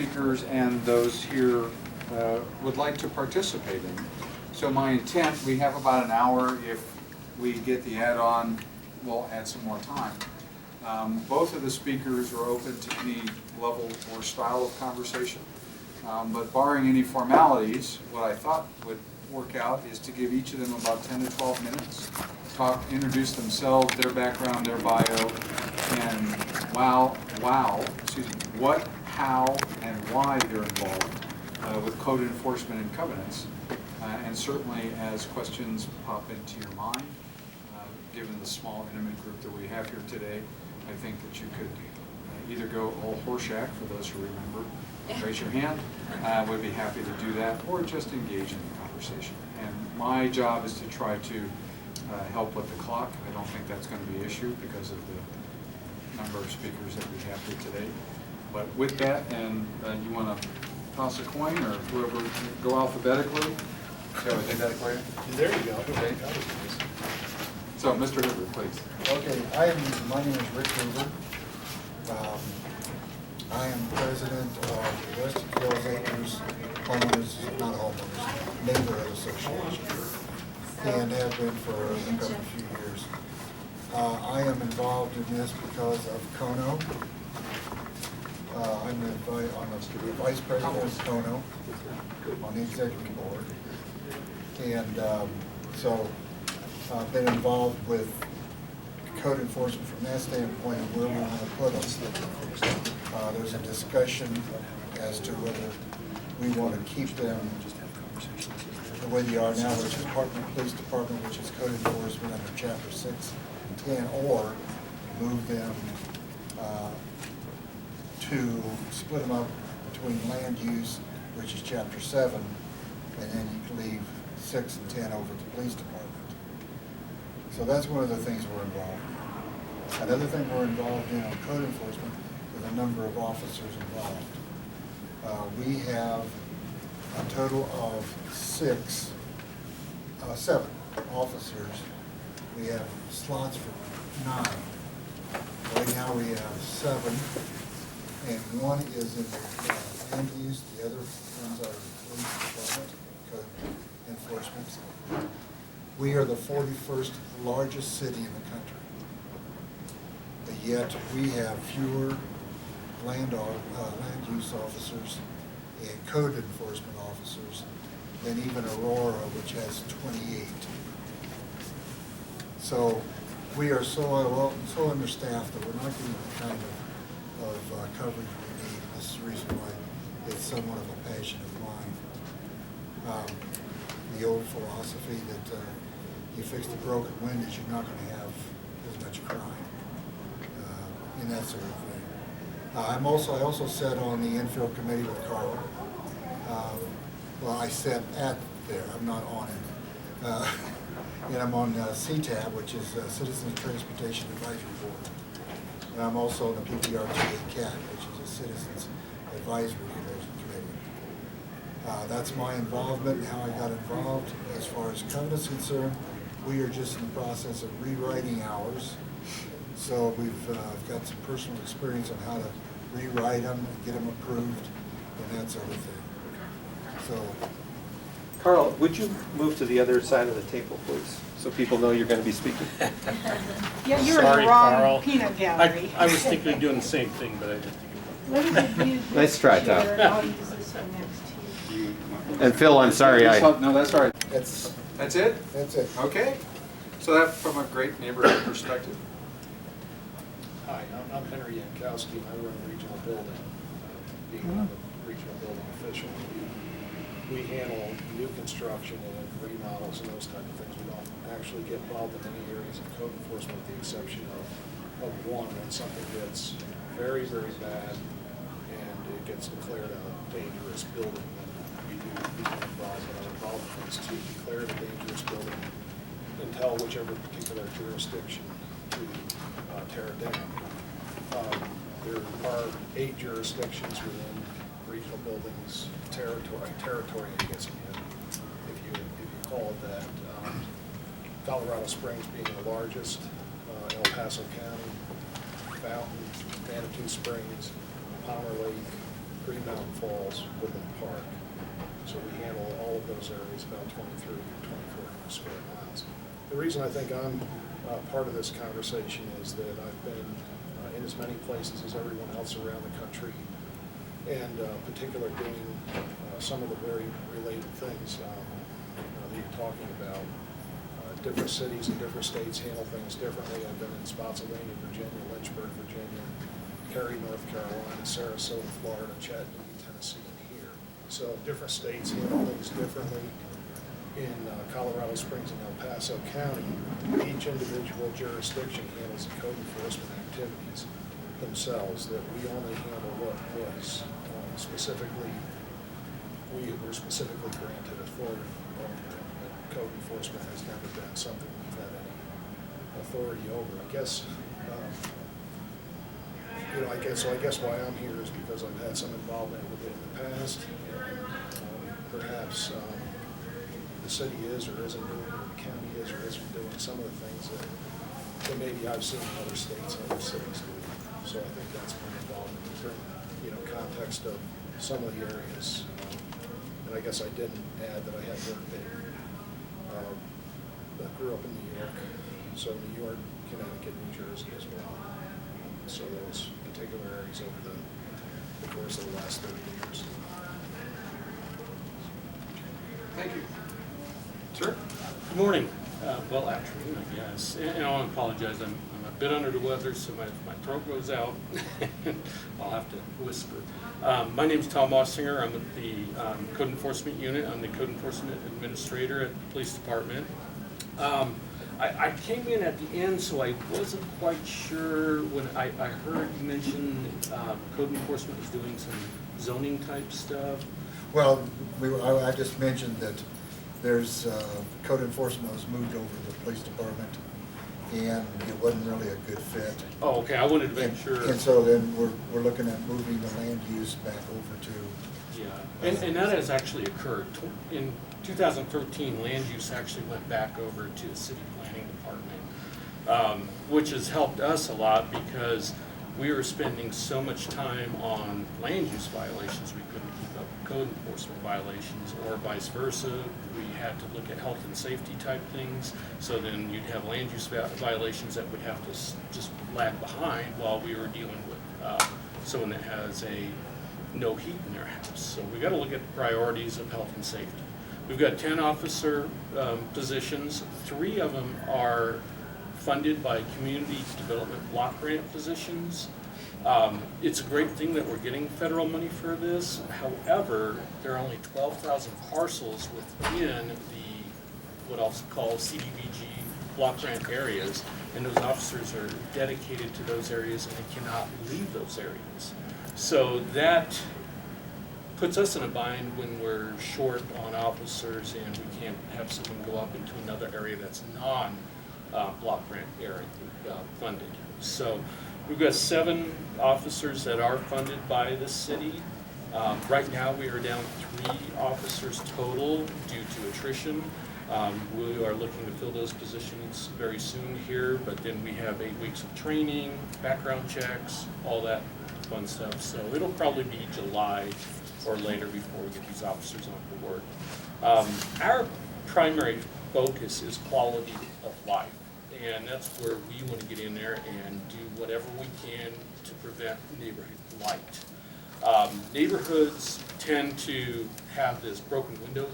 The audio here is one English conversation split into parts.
speakers and those here would like to participate in. So my intent, we have about an hour. If we get the add-on, we'll add some more time. Both of the speakers are open to any level or style of conversation. But barring any formalities, what I thought would work out is to give each of them about 10 to 12 minutes, introduce themselves, their background, their bio, and what, how, and why they're involved with code enforcement and covenants. And certainly as questions pop into your mind, given the small, intimate group that we have here today, I think that you could either go all Horshack, for those who remember, raise your hand, would be happy to do that, or just engage in the conversation. And my job is to try to help with the clock. I don't think that's going to be an issue because of the number of speakers that we have here today. But with that, and you want to toss a coin, or whoever, go alphabetically? Shall I take that for you? There you go. Okay. So, Mr. Hoover, please. Okay, my name is Rick Hoover. I am president of the Western Hills Acres Homeowners, not homeowners, Neighborhood Association, and have been for a couple of few years. I am involved in this because of Kono. I'm the vice president of Kono on the executive board. And so I've been involved with code enforcement from that standpoint of where we want to put them. There's a discussion as to whether we want to keep them the way they are now, which is Parkland Police Department, which is code enforcement under Chapter 6 and 10, or move them to split them up between land use, which is Chapter 7, and then you can leave 6 and 10 over to the police department. So that's one of the things we're involved in. Another thing we're involved in on code enforcement with a number of officers involved. We have a total of 7 officers. We have slots for 9. Right now we have 7, and one is in the land use, the other ones are police department, code enforcement. We are the 41st largest city in the country. But yet we have fewer land use officers and code enforcement officers than even Aurora, which has 28. So we are so understaffed that we're not getting the kind of coverage we need. This is the reason why it's somewhat of a passion of mine. The old philosophy that you fix the broken windows, you're not going to have as much crime, and that sort of thing. I also sat on the infill committee with Carl. Well, I sat at there. I'm not on it. And I'm on CTAB, which is Citizens Transportation Advisory Board. And I'm also on the PPRTA CAT, which is a Citizens Advisory Committee. That's my involvement and how I got involved. As far as covenants concerned, we are just in the process of rewriting ours. So we've got some personal experience on how to rewrite them and get them approved and that sort of thing. So, Carl, would you move to the other side of the table, please, so people know you're going to be speaking? Yeah, you're in Sorry, the wrong Carl. peanut gallery. I was thinking of doing the same thing, but I didn't. What is it you do? Nice try, Tom. I'll use this one next to you. And Phil, I'm sorry, No, that's all right. that's That's it? it. Okay. So that, from a great neighborhood perspective. Hi, I'm Henry Yankowski, and I run regional building, being a regional building official. We handle new construction and remodels and those type of things. We don't actually get involved in any areas of code enforcement with the exception of one, when something gets very, very bad and it gets declared a dangerous building, then we do get involved. But our involvement is to declare it a dangerous building and tell whichever particular jurisdiction to tear it down. There are 8 jurisdictions within regional buildings territory, I guess, if you call it that. Colorado Springs being the largest, El Paso County, Fountain, Manitou Springs, Palmer Lake, Green Mountain Falls, Woodland Park. So we handle all of those areas, about 23 to 24 square miles. The reason I think I'm part of this conversation is that I've been in as many places as everyone else around the country, and particular doing some of the very related things that you're talking about. Different cities and different states handle things differently. I've been in Spotsylvania, Virginia, Lynchburg, Virginia, Cary, North Carolina, Sarasota, Florida, Chattanooga, Tennessee, and here. So different states handle things differently. In Colorado Springs and El Paso County, each individual jurisdiction handles the code enforcement activities themselves, that we only handle what was specifically, we were specifically granted authority over. Code enforcement has never been something we've had any authority over. I guess, I guess why I'm here is because I've had some involvement with it in the past, and perhaps the city is or isn't doing, or the county is or isn't doing some of the things that maybe I've seen in other states and other cities do. So I think that's my involvement in context of some of the areas. And I guess I didn't add that I had worked in, I grew up in New York, so New York, Connecticut, New Jersey as well. So those particular areas over the course of the last 30 years. Thank you. Sir? Good morning. Well, afternoon, I guess. And I want to apologize. I'm a bit under the weather, so my throat goes out. I'll have to whisper. My name's Tom Ossinger. I'm with the Code Enforcement Unit. I'm the Code Enforcement Administrator at the Police Department. I came in at the end, so I wasn't quite sure when I heard you mention Code Enforcement was doing some zoning type stuff. Well, I just mentioned that there's, code enforcement was moved over to the police department, and it wasn't really a good fit. Oh, okay. I wanted to make sure. And so then we're looking at moving the land use back over to. Yeah, and that has actually occurred. In 2013, land use actually went back over to the city planning department, which has helped us a lot because we were spending so much time on land use violations, we couldn't keep up with code enforcement violations, or vice versa. We had to look at health and safety type things, so then you'd have land use violations that would have to just lag behind while we were dealing with someone that has no heat in their house. So we got to look at the priorities of health and safety. We've got 10 officer positions. 3 of them are funded by community development block grant positions. It's a great thing that we're getting federal money for this. However, there are only 12,000 parcels within what I'll call CDBG block grant areas, and those officers are dedicated to those areas and they cannot leave those areas. So that puts us in a bind when we're short on officers and we can't have someone go up into another area that's non-block grant area funded. So we've got 7 officers that are funded by the city. Right now we are down 3 officers total due to attrition. We are looking to fill those positions very soon here, but then we have 8 weeks of training, background checks, all that fun stuff. So it'll probably be July or later before we get these officers on board. Our primary focus is quality of life, and that's where we want to get in there and do whatever we can to prevent neighborhood blight. Neighborhoods tend to have this broken window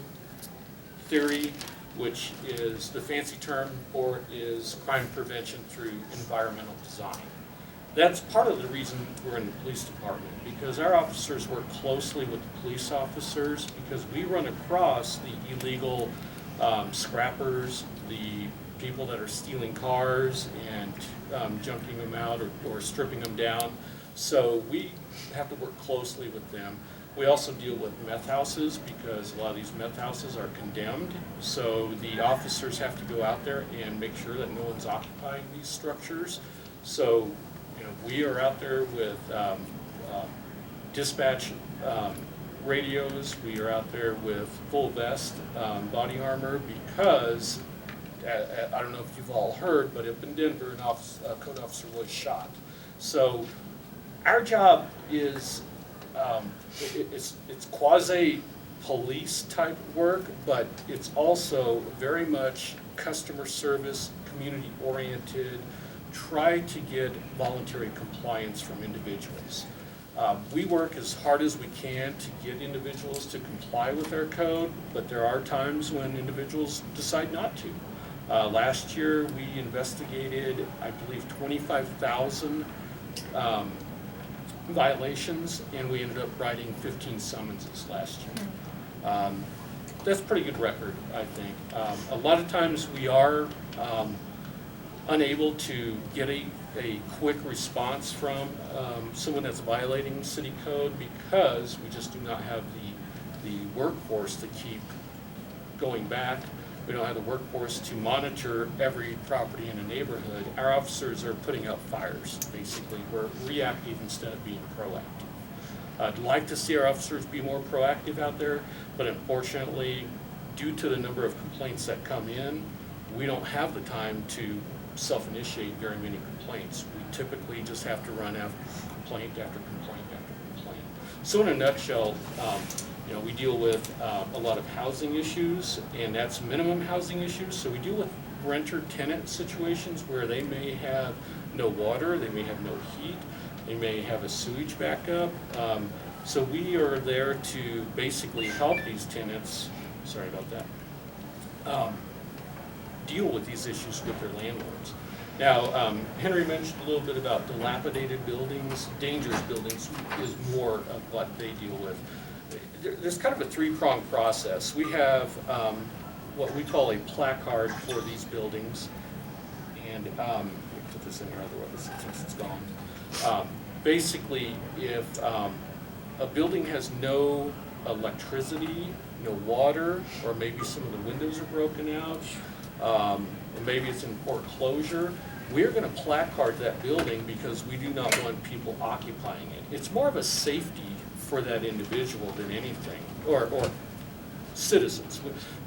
theory, which is the fancy term for it is crime prevention through environmental design. That's part of the reason we're in the police department, because our officers work closely with the police officers, because we run across the illegal scrappers, the people that are stealing cars and junking them out or stripping them down. So we have to work closely with them. We also deal with meth houses because a lot of these meth houses are condemned. So the officers have to go out there and make sure that no one's occupying these structures. So we are out there with dispatch radios. We are out there with full vest body armor because, I don't know if you've all heard, but up in Denver, a code officer was shot. So our job is it's quasi-police type work, but it's also very much customer service, community-oriented, try to get voluntary compliance from individuals. We work as hard as we can to get individuals to comply with our code, but there are times when individuals decide not to. Last year, we investigated, I believe, 25,000 violations, and we ended up writing 15 summonses last year. That's a pretty good record, I think. A lot of times we are unable to get a quick response from someone that's violating city code because we just do not have the workforce to keep going back. We don't have the workforce to monitor every property in a neighborhood. Our officers are putting out fires, basically. We're reactive instead of being proactive. I'd like to see our officers be more proactive out there, but unfortunately, due to the number of complaints that come in, we don't have the time to self-initiate very many complaints. We typically just have to run after complaint after complaint after complaint. So in a nutshell, we deal with a lot of housing issues, and that's minimum housing issues. So we deal with renter-tenant situations where they may have no water, they may have no heat, they may have a sewage backup. So we are there to basically help these tenants, sorry about that, deal with these issues with their landlords. Now, Henry mentioned a little bit about dilapidated buildings. Dangerous buildings is more of what they deal with. There's kind of a three-pronged process. We have what we call a placard for these buildings, and let me put this in here otherwise since it's gone. Basically, if a building has no electricity, no water, or maybe some of the windows are broken out, or maybe it's in foreclosure, we're going to placard that building because we do not want people occupying it. It's more of a safety for that individual than anything, or citizens,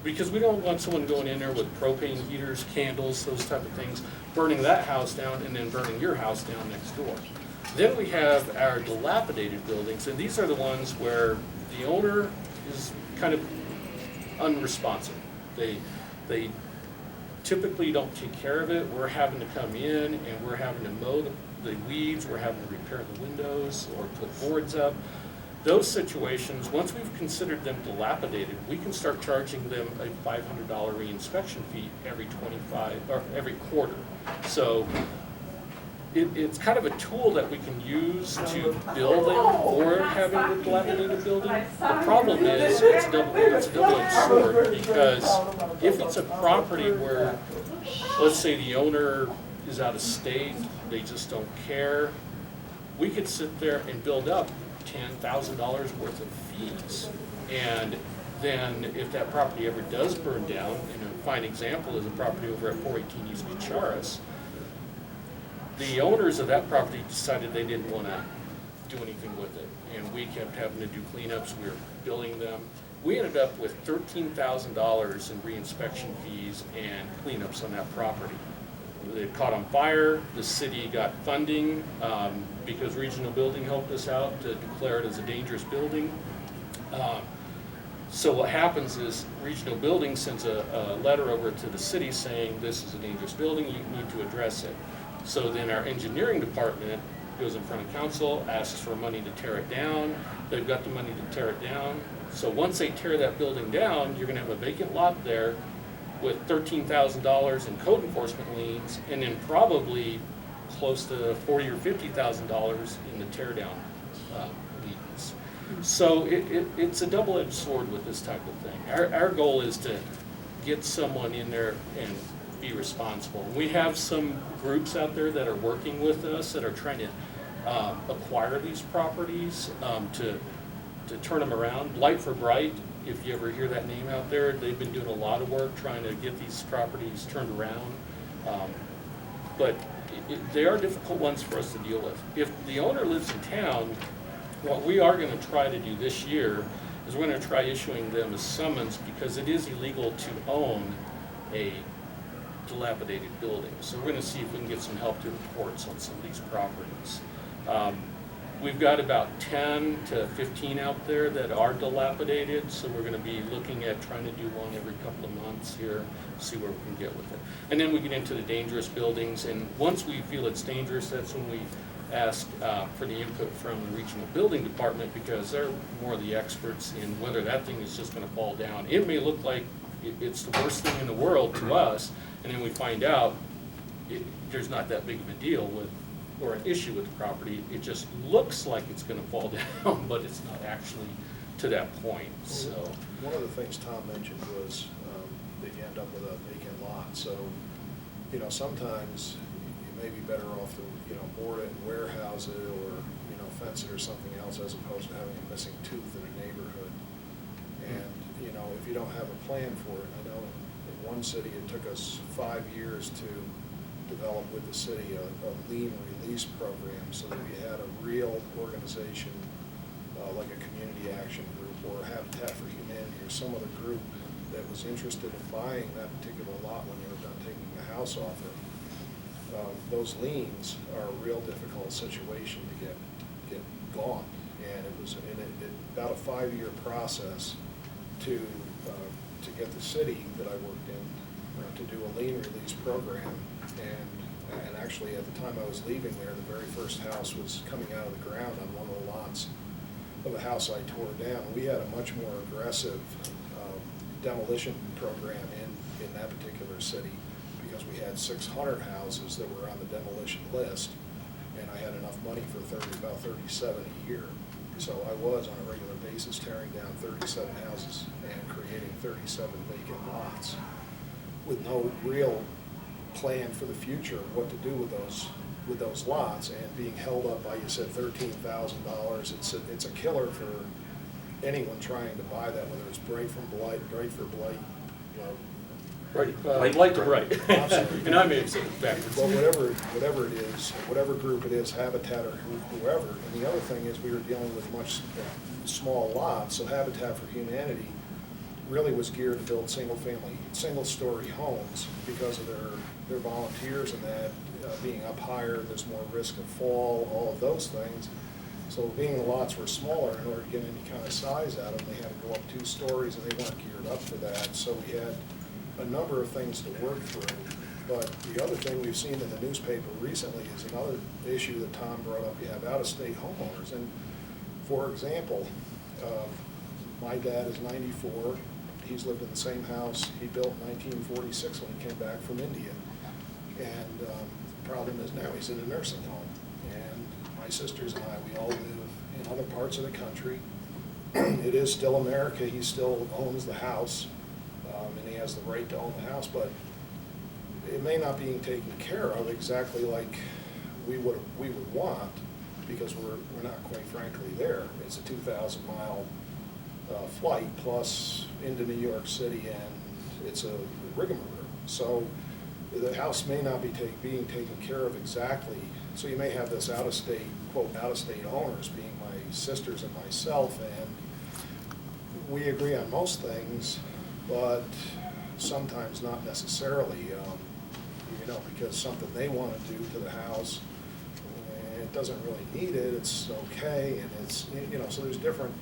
because we don't want someone going in there with propane heaters, candles, those type of things, burning that house down and then burning your house down next door. Then we have our dilapidated buildings, and these are the ones where the owner is kind of unresponsive. They typically don't take care of it. We're having to come in and we're having to mow the weeds, we're having to repair the windows or put boards up. Those situations, once we've considered them dilapidated, we can start charging them a $500 reinspection fee every quarter. So it's kind of a tool that we can use to bill them for having a dilapidated building. The problem is it's a double-edged sword, because if it's a property where, let's say the owner is out of state, they just don't care, we could sit there and build up $10,000 worth of fees. And then if that property ever does burn down, and a fine example is a property over at 418 East Bucharest, the owners of that property decided they didn't want to do anything with it, and we kept having to do cleanups. We were billing them. We ended up with $13,000 in reinspection fees and cleanups on that property. It caught on fire. The city got funding because Regional Building helped us out to declare it as a dangerous building. So what happens is Regional Building sends a letter over to the city saying this is a dangerous building, you need to address it. So then our engineering department goes in front of council, asks for money to tear it down. They've got the money to tear it down. So once they tear that building down, you're gonna have a vacant lot there with $13,000 in code enforcement liens, and then probably close to $40,000 or $50,000 in the tear down liens. So it's a double-edged sword with this type of thing. Our goal is to get someone in there and be responsible. We have some groups out there that are working with us that are trying to acquire these properties to turn them around. Light for Bright, if you ever hear that name out there, they've been doing a lot of work trying to get these properties turned around. But they are difficult ones for us to deal with. If the owner lives in town, what we are going to try to do this year is we're going to try issuing them a summons, because it is illegal to own a dilapidated building. So we're going to see if we can get some help through the courts on some of these properties. We've got about 10 to 15 out there that are dilapidated, so we're gonna be looking at trying to do one every couple of months here, see where we can get with it. And then we get into the dangerous buildings, and once we feel it's dangerous, that's when we ask for the input from the regional building department, because they're more the experts in whether that thing is just gonna fall down. It may look like it's the worst thing in the world to us, and then we find out there's not that big of a deal with, or an issue with the property. It just looks like it's gonna fall down, but it's not actually to that point, so. One of the things Tom mentioned was that you end up with a vacant lot. So, sometimes you may be better off to, board it and warehouse it, or, fence it or something else, as opposed to having a missing tooth in a neighborhood. And, if you don't have a plan for it, I know in one city, it took us 5 years to develop with the city a lien release program, so that we had a real organization, like a community action group or Habitat for Humanity or some other group that was interested in buying that particular lot when you were done taking the house off it. Those liens are a real difficult situation to get gone, and it was about a 5-year process to get the city that I worked in to do a lien release program. And actually, at the time I was leaving there, the very first house was coming out of the ground on one of the lots of a house I tore down. We had a much more aggressive demolition program in that particular city, because we had 600 houses that were on the demolition list, and I had enough money for about 37 a year. So I was on a regular basis tearing down 37 houses and creating 37 vacant lots with no real plan for the future of what to do with those lots, and being held up by, you said, $13,000. It's a killer for anyone trying to buy that, whether it's Bright for Blight, Light to bright. I'm sorry. And I may have said it backwards. Well, whatever it is, whatever group it is, Habitat or whoever. And the other thing is, we were dealing with much small lots, so Habitat for Humanity really was geared to build single-story homes, because of their volunteers and that, being up higher, there's more risk of fall, all of those things. So being the lots were smaller, in order to get any kind of size out of them, they had to go up 2 stories, and they weren't geared up for that. So we had a number of things to work through. But the other thing we've seen in the newspaper recently is another issue that Tom brought up. You have out-of-state homeowners. And for example, my dad is 94. He's lived in the same house he built in 1946 when he came back from India. And the problem is now he's in a nursing home. And my sisters and I, we all live in other parts of the country. It is still America. He still owns the house, and he has the right to own the house, but it may not be taken care of exactly like we would want, because we're not, quite frankly, there. It's a 2,000-mile flight plus into New York City, and it's a rigmarole. So the house may not be being taken care of exactly. So you may have this out-of-state, quote, out-of-state owners, being my sisters and myself, and we agree on most things, but sometimes not necessarily, because something they want to do to the house, and it doesn't really need it, it's okay, and it's, so there's different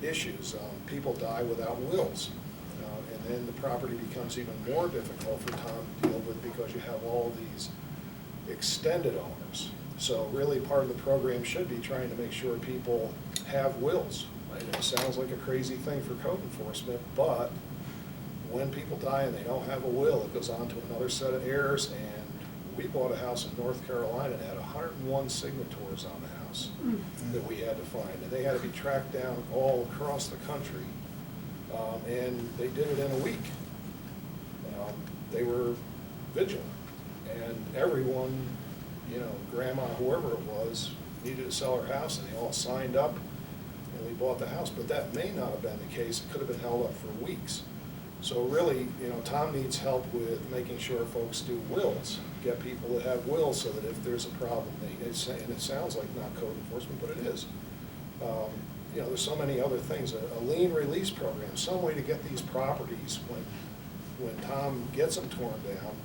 issues. People die without wills, and then the property becomes even more difficult for Tom to deal with, because you have all these extended owners. So really, part of the program should be trying to make sure people have wills. Right? It sounds like a crazy thing for code enforcement, but when people die and they don't have a will, it goes on to another set of heirs. And we bought a house in North Carolina that had 101 signatories on the house that we had to find, and they had to be tracked down all across the country, and they did it in a week. They were vigilant, and everyone, grandma, whoever it was, needed to sell her house, and they all signed up, and we bought the house. But that may not have been the case. It could have been held up for weeks. So really, Tom needs help with making sure folks do wills, get people that have wills, so that if there's a problem, and it sounds like not code enforcement, but it is. There's so many other things. A lien release program, some way to get these properties, when Tom gets them torn down,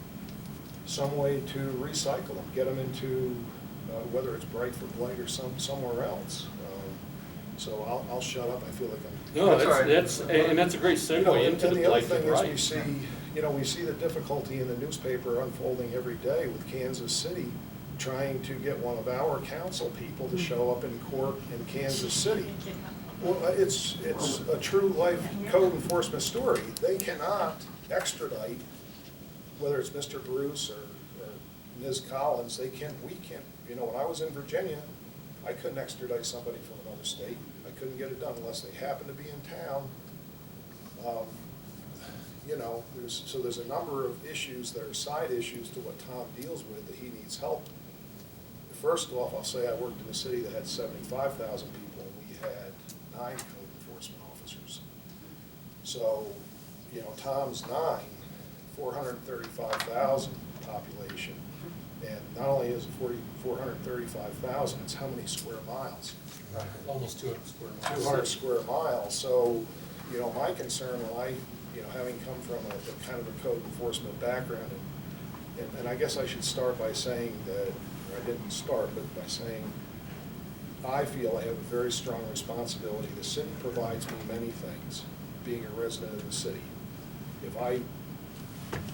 some way to recycle them, get them into whether it's Brightford Blight or somewhere else. So I'll shut up, I feel like I'm. No, That's all right. that's a great You know, segue and into the the other Blight thing is we right. see, you know, we see the difficulty in the newspaper unfolding every day with Kansas City trying to get one of our council people to show up in court in Kansas City. Well, it's a true life code enforcement story. They cannot extradite, whether it's Mr. Bruce or Ms. Collins, we can't. You know, when I was in Virginia, I couldn't extradite somebody from another state. I couldn't get it done unless they happened to be in town. You know, there's a number of issues that are side issues to what Tom deals with that he needs help. First off, I'll say I worked in a city that had 75,000 people, and we had 9 code enforcement officers. So, you know, Tom's 9, 435,000 population. And not only is it 435,000, it's how many square miles? Almost 200 square miles. 200 square miles. So, you know, my concern when you know, having come from a kind of a code enforcement background, and I guess I should start by saying that, or I didn't start, but by saying I feel I have a very strong responsibility. The city provides me many things, being a resident of the city. If I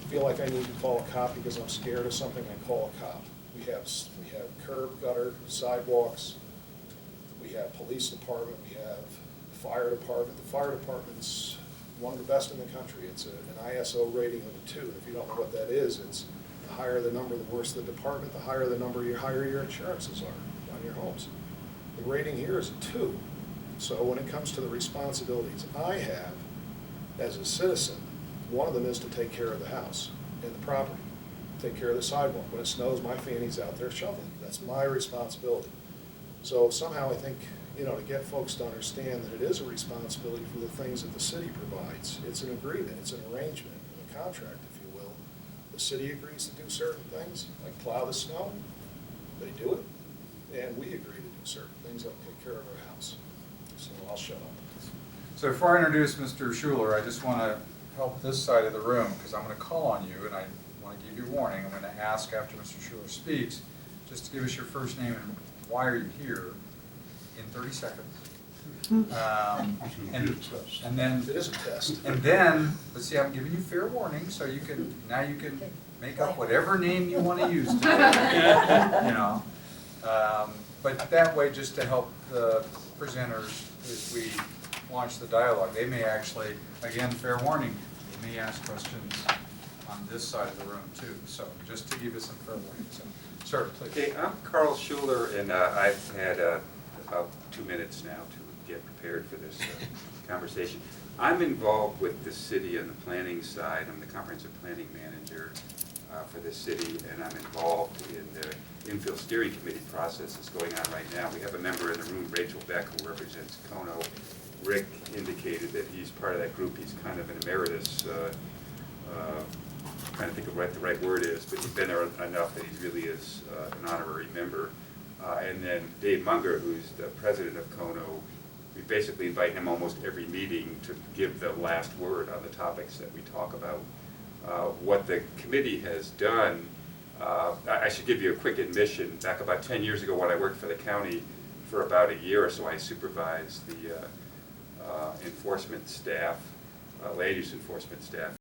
feel like I need to call a cop because I'm scared of something, I call a cop. We have curb, gutter, sidewalks, we have police department, we have fire department. The fire department's one of the best in the country. It's an ISO rating of a 2. If you don't know what that is, it's the higher the number, the worse the department, the higher the number, the higher your insurances are on your homes. The rating here is a 2. So when it comes to the responsibilities I have as a citizen, one of them is to take care of the house and the property, take care of the sidewalk. When it snows, my fanny's out there shoveling. That's my responsibility. So somehow I think, you know, to get folks to understand that it is a responsibility for the things that the city provides. It's an agreement, it's an arrangement, a contract, if you will. The city agrees to do certain things, like plow the snow, they do it, and we agree to do certain things, like take care of our house. So I'll shut up. So before I introduce Mr. Schuler, I just want to help this side of the room, because I'm going to call on you, and I want to give you a warning. I'm going to ask after Mr. Schuler speaks, just to give us your first name and why are you here in 30 seconds. And then, It is a test. and then, but see, I'm giving you fair warning, so you can, now you can make up whatever name you want to use today, you know. But that way, just to help the presenters as we launch the dialogue, they may actually, again, fair warning, they may ask questions on this side of the room too. So just to give you some fair warning. So, sir, please. Okay, I'm Carl Schuler, and I've had about 2 minutes now to get prepared for this conversation. I'm involved with the city on the planning side. I'm the comprehensive planning manager for this city, and I'm involved in the infill steering committee process that's going on right now. We have a member in the room, Rachel Beck, who represents Kono. Rick indicated that he's part of that group. He's kind of an emeritus, trying to think of what the right word is, but he's been there enough that he really is an honorary member. And then Dave Munger, who's the president of Kono, we basically invite him almost every meeting to give the last word on the topics that we talk about. What the committee has done, I should give you a quick admission. Back about 10 years ago when I worked for the county for about a year or so, I supervised the enforcement staff, land use enforcement staff